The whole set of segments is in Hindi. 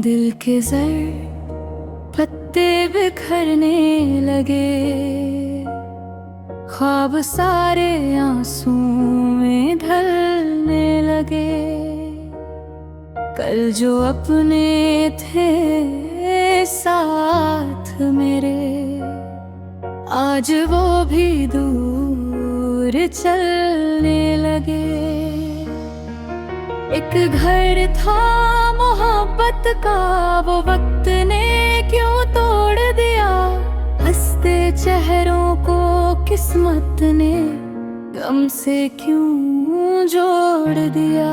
दिल के जर पत्ते बिखरने लगे, ख्वाब सारे आंसू में ढलने लगे। कल जो अपने थे साथ मेरे, आज वो भी दूर चलने लगे। एक घर था मोहब्बत का, वो वक्त ने क्यों तोड़ दिया। हंसते चेहरों को किस्मत ने गम से क्यों जोड़ दिया।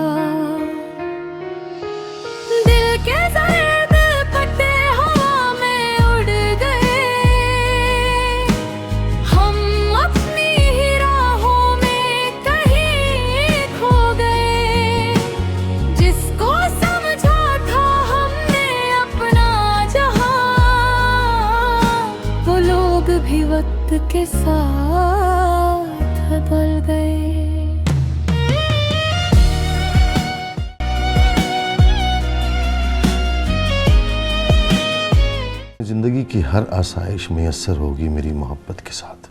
दिल के जर्द पत्ते हवा में उड़ गए, हम अपनी ही राहों में कहीं खो गए। जिसको समझा था हमने अपना जहां, वो लोग भी वक्त के साथ बदल गए। जिंदगी की हर आसाइश मुयस्सर होगी मेरी मोहब्बत के साथ,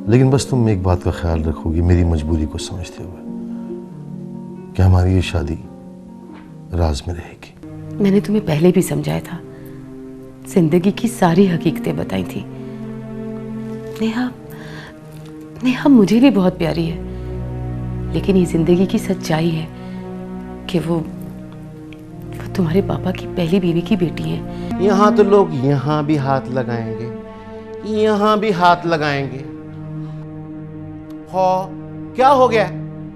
लेकिन बस तुम एक बात का ख्याल रखोगी मेरी मजबूरी को समझते हुए, कि हमारी ये शादी राज में रहेगी। मैंने तुम्हें पहले भी समझाया था, जिंदगी की सारी हकीकतें बताई थी। नेहा मुझे भी बहुत प्यारी है, लेकिन ये जिंदगी की सच्चाई है कि वो तुम्हारे पापा की पहली बीवी की बेटी है। यहाँ तो लोग यहाँ भी हाथ लगाएंगे, यहाँ भी हाथ लगाएंगे। हो क्या हो गया?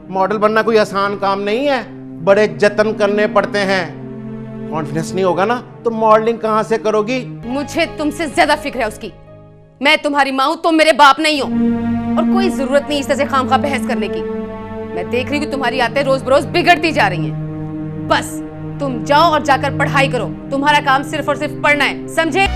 मॉडल बनना कोई आसान काम नहीं है, बड़े जतन करने पड़ते हैं। कॉन्फिडेंस नहीं होगा ना तो मॉडलिंग कहाँ से करोगी? मुझे तुमसे ज्यादा फिक्र है उसकी। मैं तुम्हारी माँ हूं, तुम मेरे बाप नहीं हो, और कोई जरूरत नहीं इस तरह से खामखा बहस करने की। मैं देख रही हूँ तुम्हारी आदतें रोज बरोज बिगड़ती जा रही हैं। बस तुम जाओ और जाकर पढ़ाई करो। तुम्हारा काम सिर्फ और सिर्फ पढ़ना है, समझे?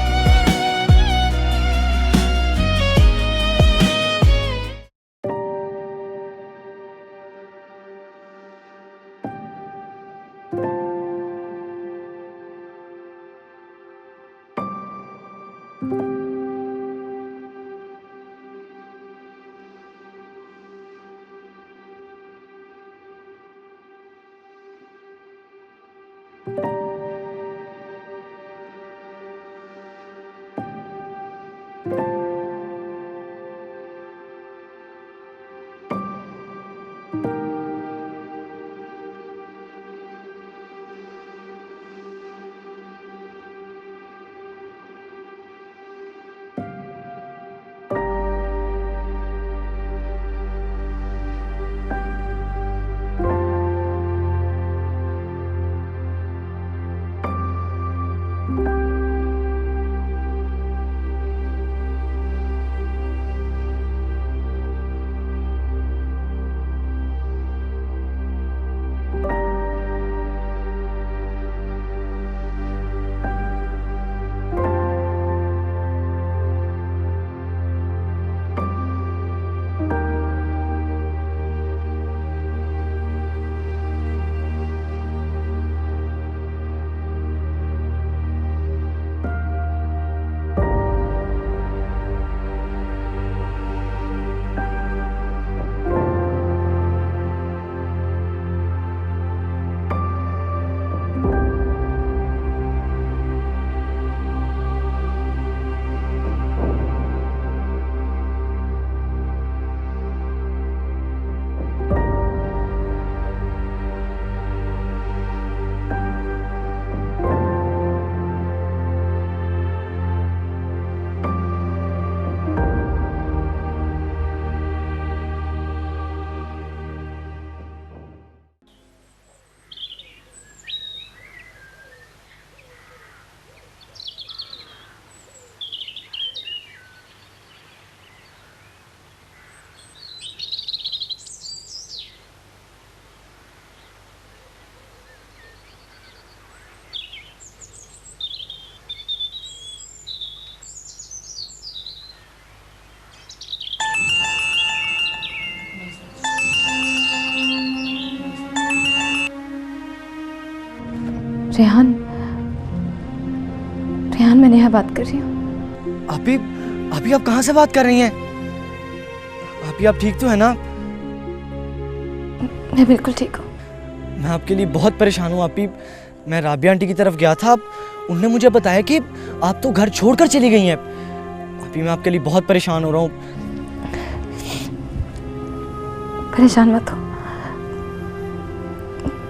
रेहान, रेहान मैं नेहा बात कर रही हूँ। आप कहाँ से बात कर रही हैं? आप ठीक तो है ना? मैं बिल्कुल ठीक हूँ। मैं आपके लिए बहुत परेशान हूँ आपी। मैं राबिया आंटी की तरफ गया था, उनने मुझे बताया कि आप तो घर छोड़कर चली गई हैं। अभी मैं आपके लिए बहुत परेशान हो रहा हूँ। परेशान मत हो,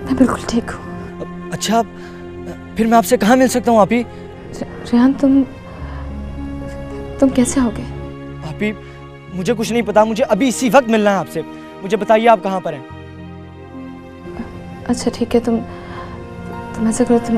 मैं बिल्कुल ठीक हूँ। अच्छा, फिर मैं आपसे कहाँ मिल सकता हूँ आपी? रेहान, तुम कैसे हो गए? आपी मुझे कुछ नहीं पता, मुझे अभी इसी वक्त मिलना है आपसे। मुझे बताइए आप कहाँ पर हैं? अच्छा ठीक है, तुम ऐसा करो, तुम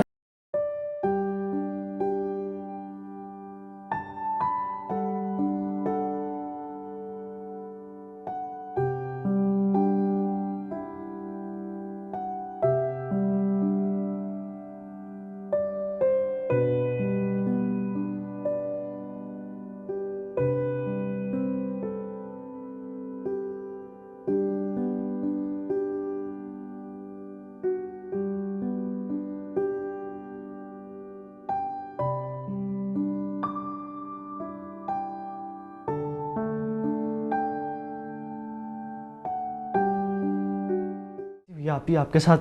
ये आपी आपके साथ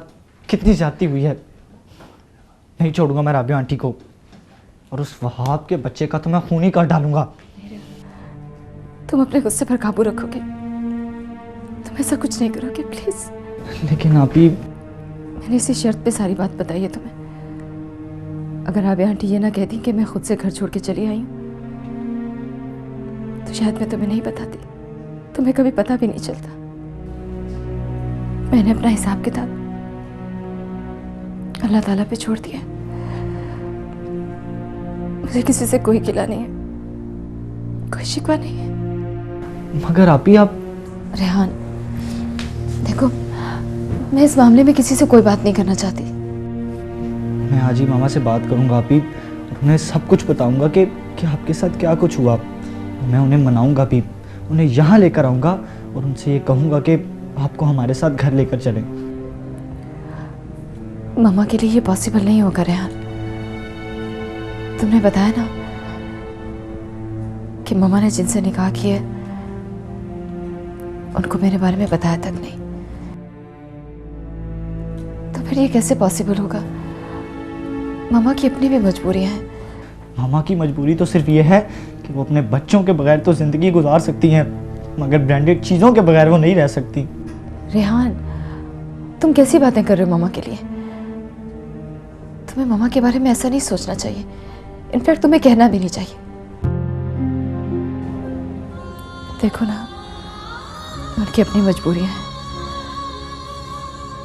कितनी ज्यादती हुई है। नहीं छोड़ूंगा मैं राबिया आंटी को, और उस वहाब के बच्चे का तो मैं खून ही कर डालूंगा। तुम अपने गुस्से पर काबू रखोगे, तुम ऐसा कुछ नहीं करोगे प्लीज। लेकिन आपी, मैंने इसी शर्त पे सारी बात बताई है तुम्हें। अगर राबिया आंटी ये ना कहती कि मैं खुद से घर छोड़ के चली आई हूँ, तो शायद मैं तुम्हें नहीं बताती, तुम्हें कभी पता भी नहीं चलता। मैंने अपना हिसाब किताब अल्लाह ताला पे छोड़ दिया। मुझे किसी से कोई गिला नहीं है, कोई शिकवा नहीं है। मगर आपी आप रेहान, देखो, मैं इस मामले में किसी से कोई बात नहीं करना चाहती। मैं आज ही मामा से बात करूंगा आपी, उन्हें सब कुछ बताऊंगा कि आपके साथ क्या कुछ हुआ। मैं उन्हें मनाऊंगा भी, उन्हें यहाँ लेकर आऊंगा और उनसे ये कहूंगा कि आपको हमारे साथ घर लेकर चलें। मामा के लिए ये पॉसिबल नहीं होगा रेहान। तुमने बताया ना कि मामा ने जिनसे निकाह किया है उनको मेरे बारे में बताया तक नहीं, तो फिर ये कैसे पॉसिबल होगा? मामा की अपनी भी मजबूरियां हैं। मामा की मजबूरी तो सिर्फ ये है कि वो अपने बच्चों के बगैर तो जिंदगी गुजार सकती हैं, मगर ब्रांडेड चीज़ों के बगैर वो नहीं रह सकती। रेहान, तुम कैसी बातें कर रहे हो मामा के लिए? तुम्हें मामा के बारे में ऐसा नहीं सोचना चाहिए, इनफैक्ट तुम्हें कहना भी नहीं चाहिए। देखो ना, उनकी अपनी मजबूरियां हैं,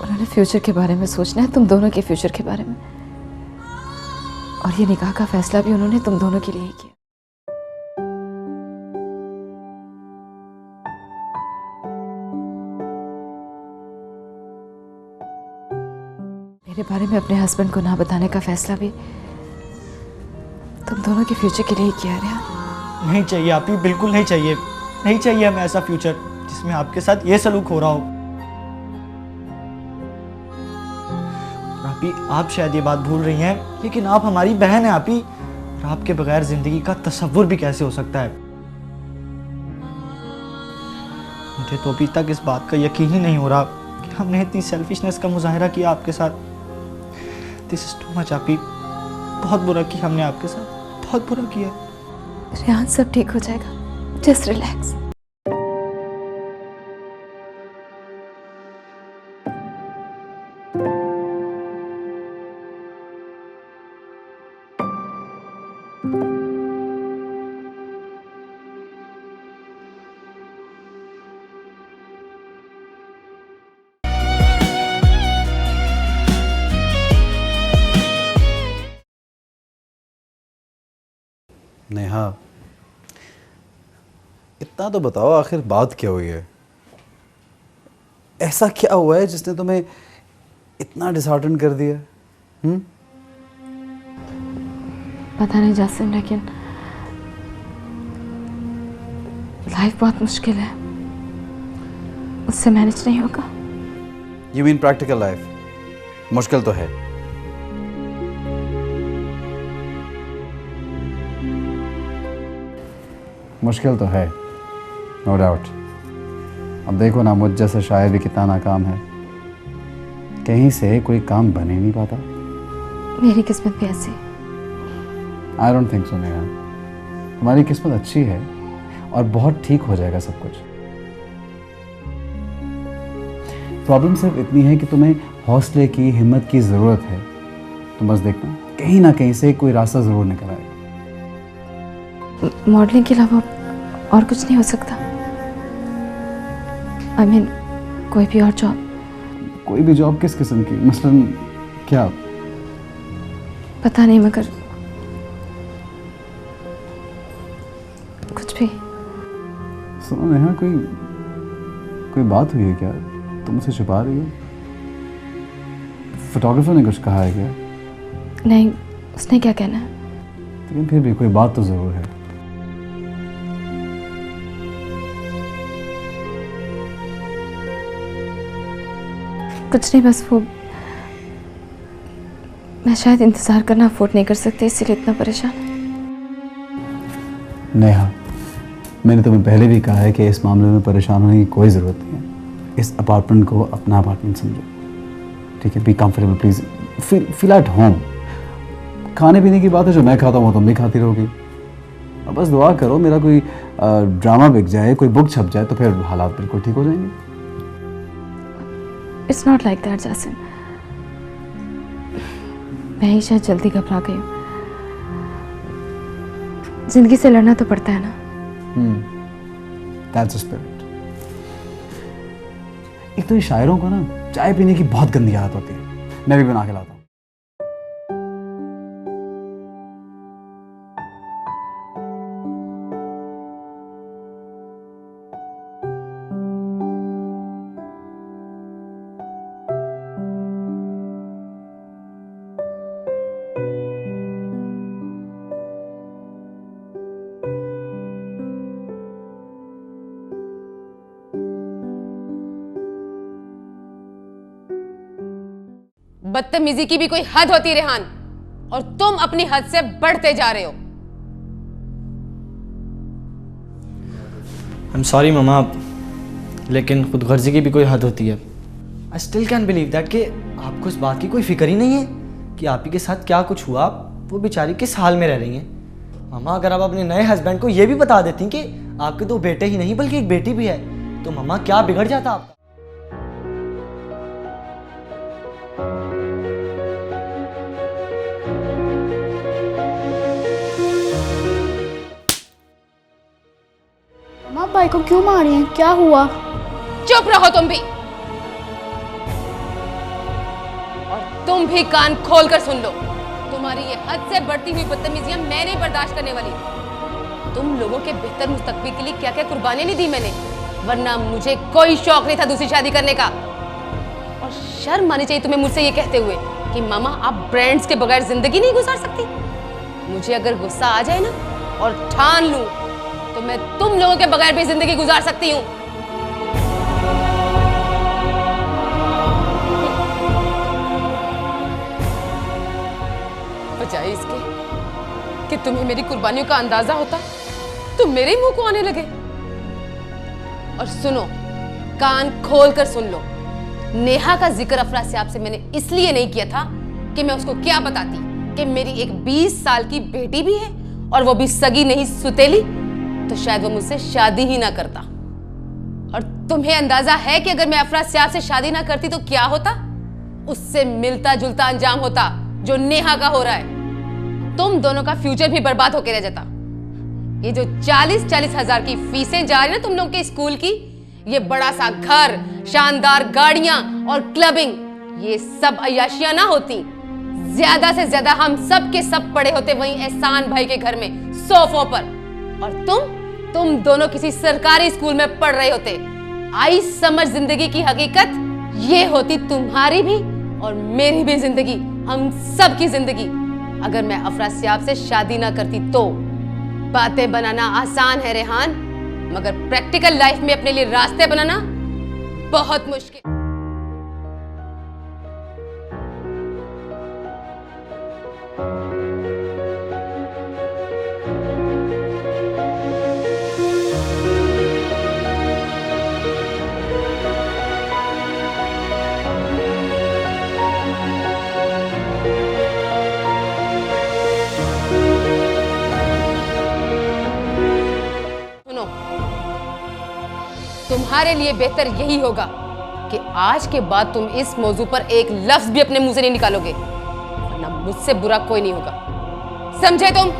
उन्होंने फ्यूचर के बारे में सोचना है, तुम दोनों के फ्यूचर के बारे में, और ये निकाह का फैसला भी उन्होंने तुम दोनों के लिए ही किया। मेरे बारे में अपने हस्बैंड को ना बताने का फैसला भी तुम दोनों के फ्यूचर के लिए ही किया है। नहीं चाहिए आपी, बिल्कुल नहीं चाहिए। नहीं चाहिए हमें ऐसा फ्यूचर जिसमें आपके साथ ये सलूक हो रहा हो। आपी, आप शायद ये बात भूल रही हैं, लेकिन आप हमारी बहन हैं आपी, और आपके बगैर जिंदगी का तसव्वुर भी कैसे हो सकता है। मुझे तो अभी तक इस बात का यकीन ही नहीं हो रहा कि हमने इतनी सेल्फिशनेस का मुजाहिरा किया आपके साथ। दिस इज टू मच आपी, बहुत बुरा किया हमने आपके साथ, बहुत बुरा किया। रेहान, सब ठीक हो जाएगा, जस्ट रिलैक्स। नेहा, इतना तो बताओ, आखिर बात क्या हुई है? ऐसा क्या हुआ है जिसने तुम्हें इतना डिसहार्टन कर दिया? पता नहीं जासिम, लेकिन लाइफ बहुत मुश्किल है, उससे मैनेज नहीं होगा। यू मीन प्रैक्टिकल लाइफ मुश्किल तो है, मुश्किल तो है, नो डाउट। अब देखो ना, मुझ जैसा शायर भी कितना नाकाम है, कहीं से कोई काम बन ही नहीं पाता। मेरी किस्मत भी ऐसी। I don't think so Neha, तुम्हारी किस्मत अच्छी है और बहुत ठीक हो जाएगा सब कुछ। प्रॉब्लम सिर्फ इतनी है कि तुम्हें हौसले की, हिम्मत की ज़रूरत है। तुम बस देखना, कहीं ना कहीं से कोई रास्ता ज़रूर निकल आएगा। मॉडलिंग के अलावा और कुछ नहीं हो सकता? आई मीन कोई भी और जॉब? कोई भी जॉब किस किस्म की? मसलन क्या? पता नहीं, मगर कुछ भी। सुनो नेहा, कोई बात हुई है क्या? तुम मुझसे छुपा रही हो? फोटोग्राफर ने कुछ कहा है क्या? नहीं, उसने क्या कहना है? लेकिन फिर भी कोई बात तो ज़रूर है। कुछ नहीं, बस वो मैं शायद इंतज़ार करना अफोर्ड नहीं कर सकती, इसीलिए इतना परेशान। नेहा, मैंने तुम्हें पहले भी कहा है कि इस मामले में परेशान होने की कोई ज़रूरत नहीं है। इस अपार्टमेंट को अपना अपार्टमेंट समझो, ठीक है? Be comfortable please, feel at home. खाने पीने की बात है, जो मैं खाता हूँ वो तुम भी खाती रहोगी। और बस दुआ करो मेरा कोई ड्रामा बिक जाए, कोई बुक छप जाए, तो फिर हालात बिल्कुल ठीक हो जाएंगे। इट्स नॉट लाइक दैट जैसन। मैं ही शायद जल्दी घबरा गई हूँ। जिंदगी से लड़ना तो पड़ता है ना। That's the spirit. एक तो ये शायरों को ना चाय पीने की बहुत गंदी आदत होती है। मैं भी बना के लाता हूँ। बदतमीजी की भी कोई हद होती है रेहान, और तुम अपनी हद से बढ़ते जा रहे हो। आई एम सॉरी ममा, लेकिन खुदगर्जी की भी कोई हद होती है। I still can believe that कि आपको इस बात की कोई फिक्र ही नहीं है कि आप ही के साथ क्या कुछ हुआ, वो बेचारी किस हाल में रह रही हैं। ममा, अगर आप अपने नए हस्बैंड को ये भी बता देती कि आपके दो बेटे ही नहीं बल्कि एक बेटी भी है, तो ममा क्या बिगड़ जाता आपका। माँ, भाई को क्यों मारे हैं? क्या हुआ? चुप रहो तुम भी, और तुम भी कान खोल कर सुन लो। तुम्हारी ये हद से बढ़ती हुई बदतमीजियां मैं नहीं बर्दाश्त करने वाली। तुम लोगों के बेहतर मुस्तकबिल के लिए क्या क्या कुर्बानियां नहीं दी मैंने, वरना मुझे कोई शौक नहीं था दूसरी शादी करने का। और शर्म आनी चाहिए तुम्हें मुझसे ये कहते हुए कि मामा आप ब्रांड्स के बगैर जिंदगी नहीं गुजार सकती। मुझे अगर गुस्सा आ जाए ना और ठान लूं तो मैं तुम लोगों के बगैर भी जिंदगी गुजार सकती हूँ। बजाय इसके कि तुम्हें मेरी कुर्बानियों का अंदाजा होता, तुम मेरे ही मुंह को आने लगे। और सुनो, कान खोल कर सुन लो, नेहा का जिक्र अफरासियाब से मैंने इसलिए नहीं किया था कि मैं उसको क्या बताती कि मेरी एक 20 साल की बेटी भी है, और वो भी सगी नहीं सुतेली, तो शायद वो मुझसे शादी ही ना करता। और तुम्हें अंदाजा है कि अगर मैं अफरासियाब से शादी ना करती तो क्या होता? उससे मिलता जुलता अंजाम होता जो नेहा का हो रहा है। तुम दोनों का फ्यूचर भी बर्बाद होकर रह जाता। ये जो 40-40 हजार की फीसें जा रही ना तुम लोग के स्कूल की, ये बड़ा सा घर, शानदार गाड़ियां और क्लबिंग, ये सब अय्याशियां ना होती, ज्यादा से ज्यादा हम सब के सब पड़े होते वहीं एहसान भाई के घर में सोफों पर, और तुम दोनों किसी सरकारी स्कूल में पढ़ रहे होते। आई समझ जिंदगी की हकीकत, ये होती तुम्हारी भी और मेरी भी जिंदगी, हम सब की जिंदगी, अगर मैं अफरासियाब से शादी ना करती तो। बातें बनाना आसान है रेहान, मगर प्रैक्टिकल लाइफ में अपने लिए रास्ते बनाना बहुत मुश्किल। तुम्हारे लिए बेहतर यही होगा कि आज के बाद तुम इस मौजू पर एक लफ्ज भी अपने मुंह से नहीं निकालोगे, वरना मुझसे बुरा कोई नहीं होगा, समझे तुम?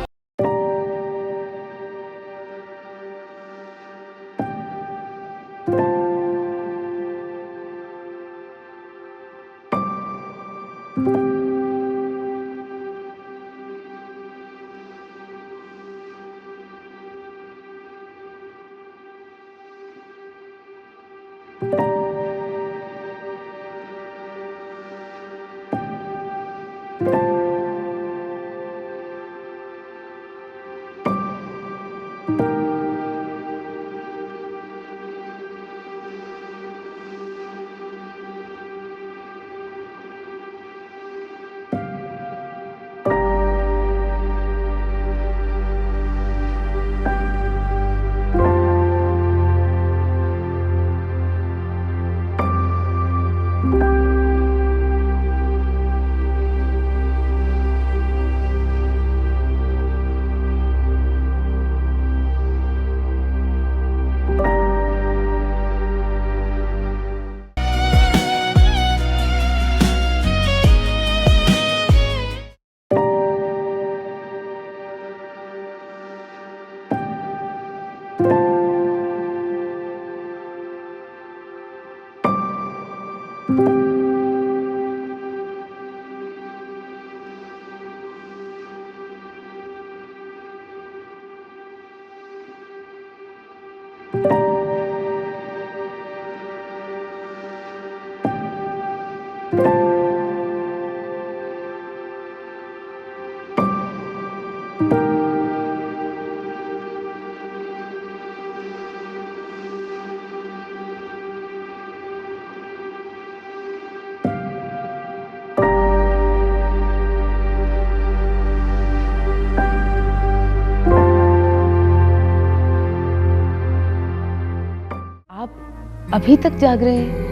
अभी तक जाग रहे हैं?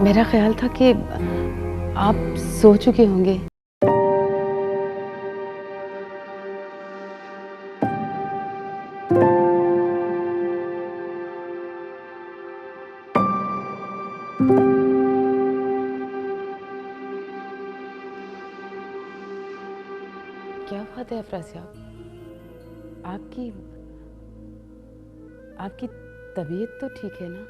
मेरा ख्याल था कि आप सो चुके होंगे। क्या बात है अफराज साहब, आपकी तबीयत तो ठीक है ना?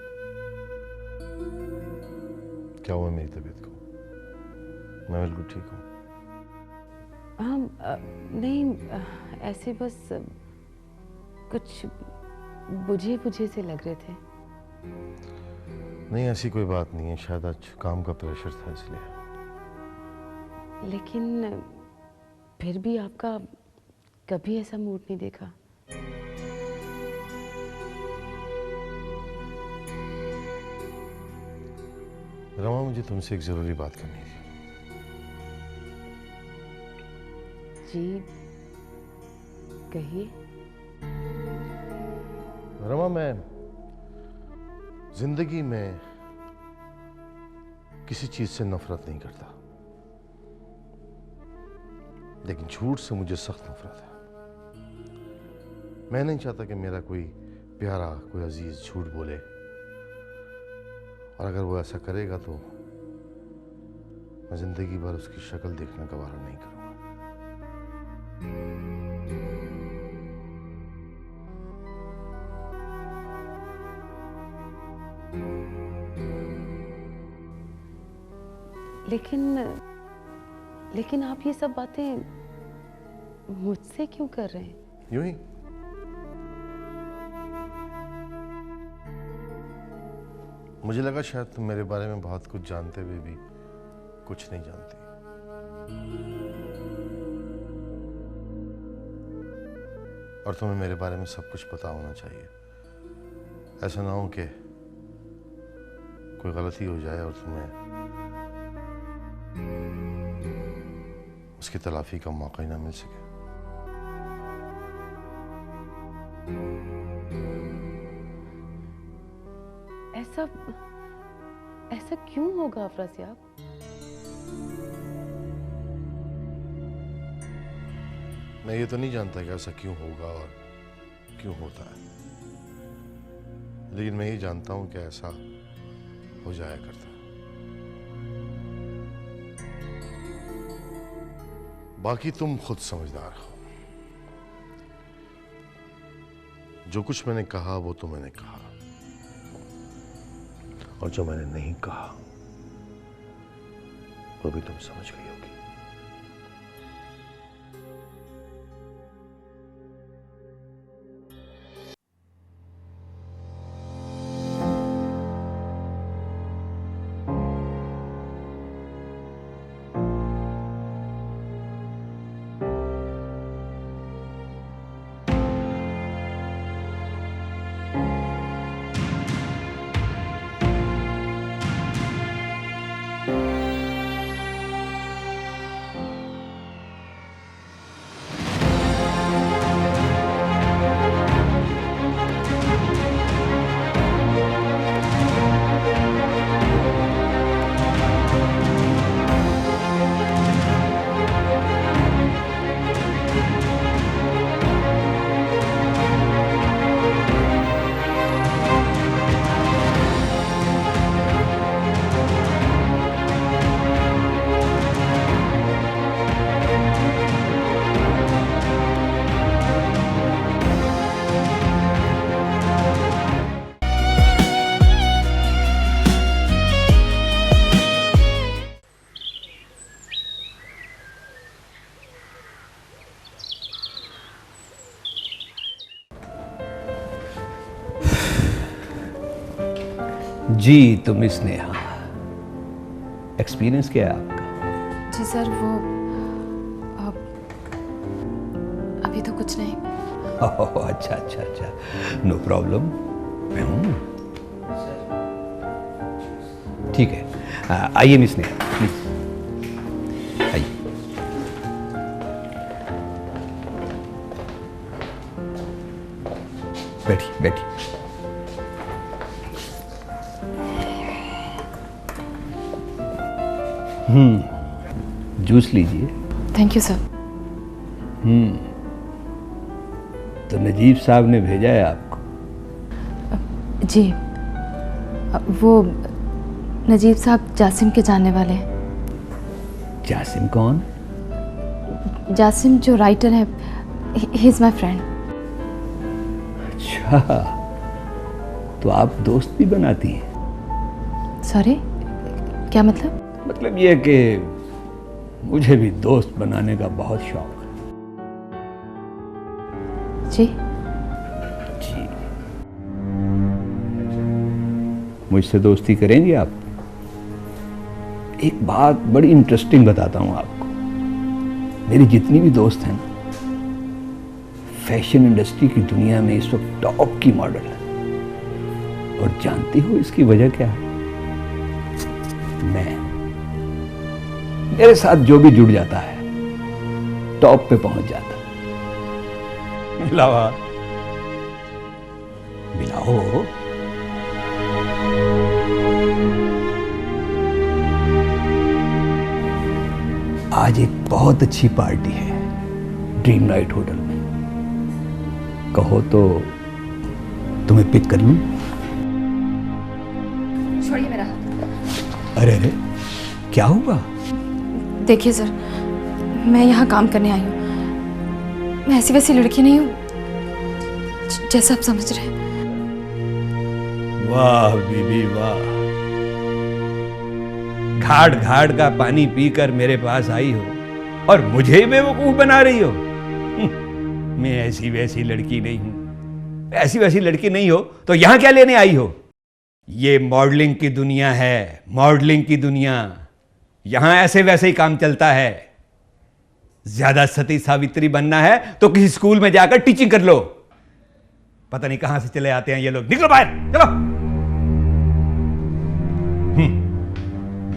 क्या हुआ मेरी तबीयत को? मैं बिल्कुल ठीक हूँ। हाँ, नहीं ऐसे बस कुछ बुझे बुझे से लग रहे थे। नहीं, ऐसी कोई बात नहीं है, शायद आज काम का प्रेशर था इसलिए। लेकिन फिर भी आपका कभी ऐसा मूड नहीं देखा। रमा, मुझे तुमसे एक जरूरी बात करनी थी। जी कहिए। रमा, मैं जिंदगी में किसी चीज से नफरत नहीं करता, लेकिन झूठ से मुझे सख्त नफरत है। मैं नहीं चाहता कि मेरा कोई प्यारा, कोई अजीज झूठ बोले, और अगर वो ऐसा करेगा तो मैं जिंदगी भर उसकी शक्ल देखना गवारा नहीं करूंगा। लेकिन आप ये सब बातें मुझसे क्यों कर रहे हैं? यूं ही। मुझे लगा शायद तुम मेरे बारे में बहुत कुछ जानते हुए भी कुछ नहीं जानती। और तुम्हें मेरे बारे में सब कुछ पता होना चाहिए। ऐसा ना हो कि कोई गलती हो जाए और तुम्हें उसकी तलाफी का मौका ही ना मिल सके। ऐसा क्यों होगा अफराज साहब? मैं ये तो नहीं जानता कि ऐसा क्यों होगा और क्यों होता है, लेकिन मैं ये जानता हूं कि ऐसा हो जाया करता है। बाकी तुम खुद समझदार हो। जो कुछ मैंने कहा वो तो मैंने कहा, और जो मैंने नहीं कहा वो भी तुम समझ गई होगी। जी तुम स्नेहा, एक्सपीरियंस क्या है आपका? जी सर, वो अभी तो कुछ नहीं। ओह अच्छा अच्छा अच्छा, नो प्रॉब्लम, मैं हूँ। ठीक है, आइए मिस स्नेहा प्लीज आइए। बैठिए बैठिए। जूस लीजिए। Thank you sir. तो नजीब साहब ने भेजा है आपको? जी, वो नजीब साहब जासिम के जानने वाले हैं। जासिम कौन? जासिम जो राइटर है, ही इज माय फ्रेंड। अच्छा, तो आप दोस्त भी बनाती हैं? सॉरी, क्या मतलब? मतलब ये कि मुझे भी दोस्त बनाने का बहुत शौक है। जी जी, मुझसे दोस्ती करेंगे आप? एक बात बड़ी इंटरेस्टिंग बताता हूं आपको। मेरी जितनी भी दोस्त हैं ना, फैशन इंडस्ट्री की दुनिया में इस वक्त टॉप की मॉडल है। और जानती हो इसकी वजह क्या है? मैं, मेरे साथ जो भी जुड़ जाता है टॉप पे पहुंच जाता है। मिलावा मिलाओ। आज एक बहुत अच्छी पार्टी है ड्रीम नाइट होटल में। कहो तो तुम्हें पिक कर लूं? छोड़िए मेरा हाथ। अरे अरे, क्या हुआ? देखिए सर, मैं यहाँ काम करने आई हूँ। मैं ऐसी वैसी लड़की नहीं हूँ जैसा आप समझ रहे हैं। वाह बीबी वाह, घाट घाट का पानी पीकर मेरे पास आई हो और मुझे बेवकूफ बना रही हो। मैं ऐसी वैसी लड़की नहीं हूं। ऐसी वैसी लड़की नहीं हो तो यहां क्या लेने आई हो? ये मॉडलिंग की दुनिया है, मॉडलिंग की दुनिया। यहां ऐसे वैसे ही काम चलता है। ज्यादा सती सावित्री बनना है तो किसी स्कूल में जाकर टीचिंग कर लो। पता नहीं कहां से चले आते हैं ये लोग। निकलो बाहर, चलो।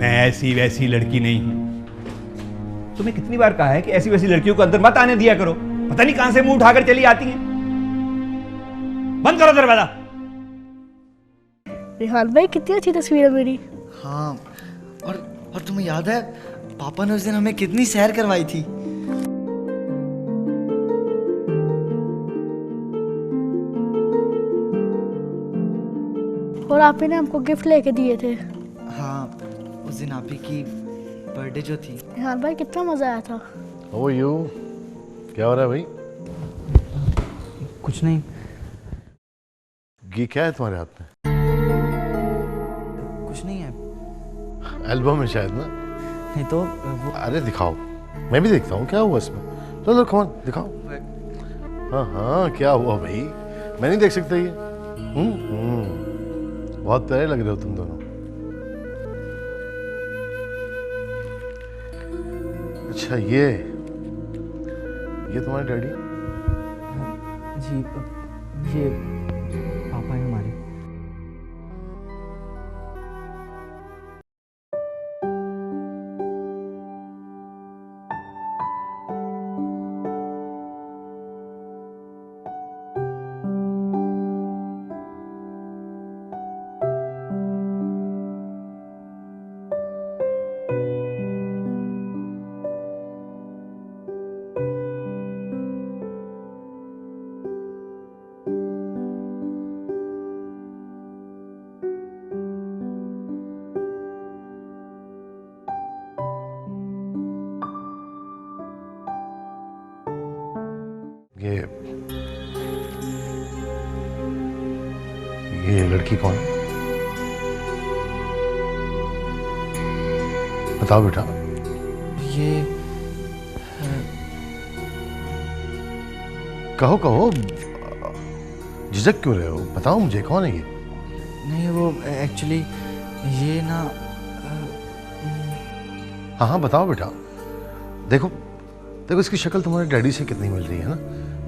मैं ऐसी वैसी लड़की नहीं हूं। तुम्हें कितनी बार कहा है कि ऐसी वैसी लड़कियों को अंदर मत आने दिया करो। पता नहीं कहां से मुंह उठाकर चली आती हैं। बंद करो दरवाजा। रिहान भाई, कितनी अच्छी तस्वीर है मेरी। हाँ, और तुम्हें याद है पापा ने उस दिन हमें कितनी सैर करवाई थी। और आप ही ने हमको गिफ्ट लेके दिए थे। हाँ, उस दिन आप ही की बर्थडे जो थी। रेहान भाई कितना मज़ा आया था। ओ यू, क्या हो रहा है भाई? कुछ नहीं। ये क्या है तुम्हारे हाथ में? कुछ नहीं है। एल्बम है शायद ना? नहीं तो वो अरे दिखाओ, मैं भी देखता हूँ क्या हुआ इसमें। लो लो कौन दिखाओ। हाँ हाँ, क्या हुआ भाई? मैं नहीं देख सकता ये। बहुत प्यारे लग रहे हो तुम दोनों। अच्छा ये तुम्हारे डैडी? जी, ये पापा है हमारे। ये लड़की कौन है? बताओ बेटा। ये कहो कहो, झिझक क्यों रहे हो? बताओ मुझे कौन है ये? नहीं, वो एक्चुअली ये ना हाँ हाँ बताओ बेटा। देखो देखो इसकी शक्ल तुम्हारे डैडी से कितनी मिल रही है ना।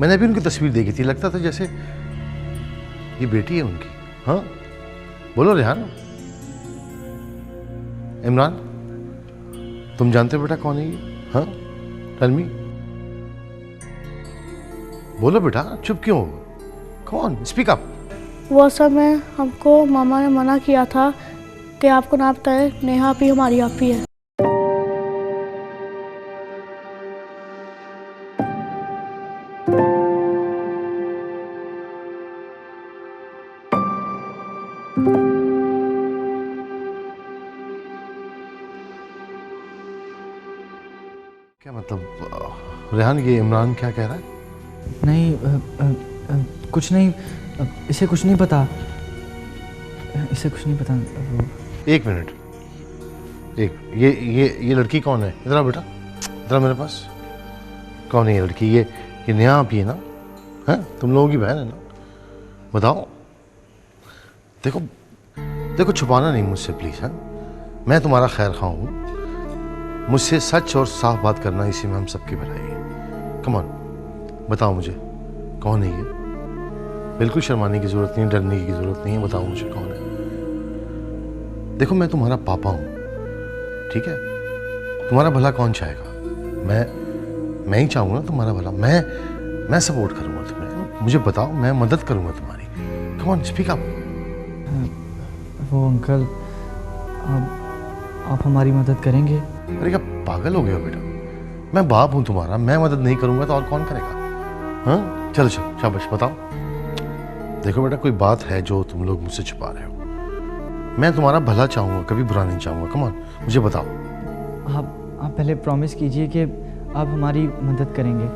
मैंने अभी उनकी तस्वीर देखी थी, लगता था जैसे ये बेटी है उनकी। हाँ बोलो रेहान। इमरान, तुम जानते हो बेटा कौन है ये? हाँ टेल मी। बोलो बेटा, चुप क्यों हो? कौन? Speak up. वो समय हमको मामा ने मना किया था कि आपको ना बताए, नेहा आप ही हमारी आप ही है। क्या मतलब रेहान, ये इमरान क्या कह रहा है? नहीं, कुछ नहीं। इसे कुछ नहीं पता। इसे कुछ नहीं पता। एक मिनट, ये लड़की कौन है? इधर आओ बेटा, इधर आओ मेरे पास। कौन है ये लड़की? ये नेहा आप ही है ना? हैं, तुम लोगों की बहन है ना? बताओ। देखो देखो, छुपाना नहीं मुझसे प्लीज। है, मैं तुम्हारा खैर खां हूँ। मुझसे सच और साफ बात करना, इसी में हम सबकी भलाई है। कम ऑन, बताओ मुझे कौन है ये? बिल्कुल शर्माने की जरूरत नहीं, डरने की जरूरत नहीं है। बताओ मुझे कौन है। देखो मैं तुम्हारा पापा हूं, ठीक है? तुम्हारा भला कौन चाहेगा? मैं ही चाहूंगा ना तुम्हारा भला। मैं सपोर्ट करूंगा तुम्हें। मुझे बताओ, मैं मदद करूंगा तुम्हारी। Come on, speak up. वो अंकल, आप हमारी मदद करेंगे? अरे क्या पागल हो गए हो बेटा? मैं बाप हूं तुम्हारा, मैं मदद नहीं करूंगा तो और कौन करेगा? हाँ चलो चलो, शाबाश, बताओ। देखो बेटा, कोई बात है जो तुम लोग मुझसे छुपा रहे हो। मैं तुम्हारा भला चाहूंगा, कभी बुरा नहीं चाहूंगा। कम ऑन, मुझे बताओ। आप पहले प्रॉमिस कीजिए कि आप हमारी मदद करेंगे।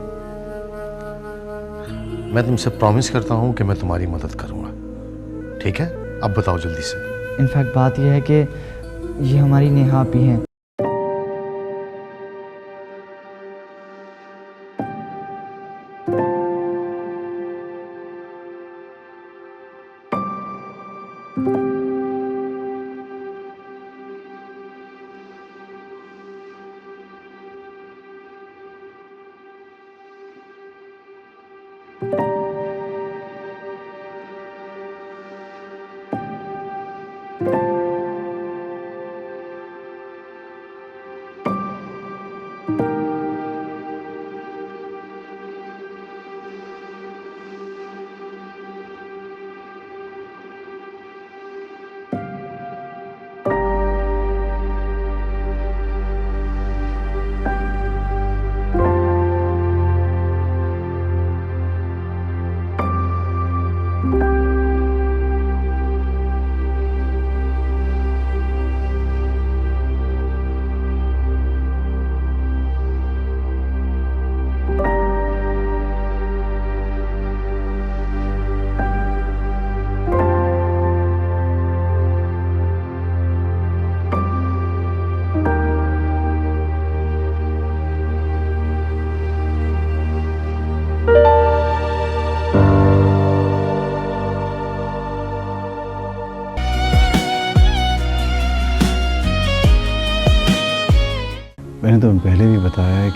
मैं तुमसे प्रॉमिस करता हूं कि मैं तुम्हारी मदद करूंगा, ठीक है? अब बताओ जल्दी से। इनफैक्ट बात यह है कि ये हमारी नेहा आप ही हैं।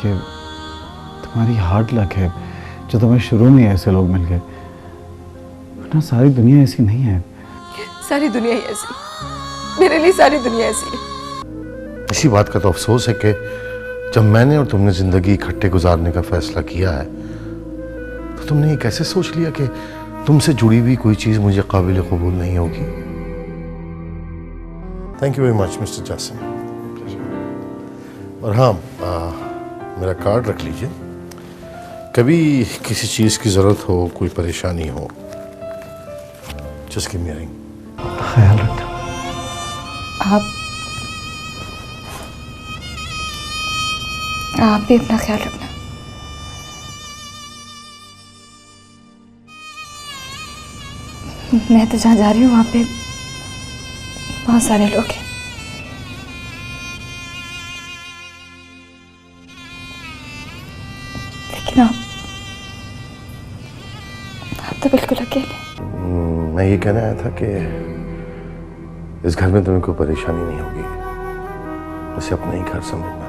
कि तुम्हारी हार्ड लक है जो तुम्हें शुरू में ऐसे लोग मिल गए, वरना सारी दुनिया ऐसी नहीं है। सारी दुनिया ही ऐसी, मेरे लिए सारी दुनिया ऐसी है। इसी बात का तो अफसोस है कि जब मैंने और तुमने जिंदगी इकट्ठे गुजारने का फैसला किया है तो तुमने ये कैसे सोच लिया कि तुमसे जुड़ी हुई कोई चीज मुझे काबिल कबूल नहीं होगी। Thank you very much mister Jasim. और हाँ, मेरा कार्ड रख लीजिए, कभी किसी चीज की जरूरत हो, कोई परेशानी हो, just give me a ring. ख्याल रखना। आप भी अपना ख्याल रखना। मैं तो जहाँ जा रही हूँ वहाँ पे बहुत सारे लोग हैं। लेकिन आप तो बिल्कुल अकेले। मैं ये कहना आया था कि इस घर में तुम्हें कोई परेशानी नहीं होगी, उसे अपना ही घर समझना।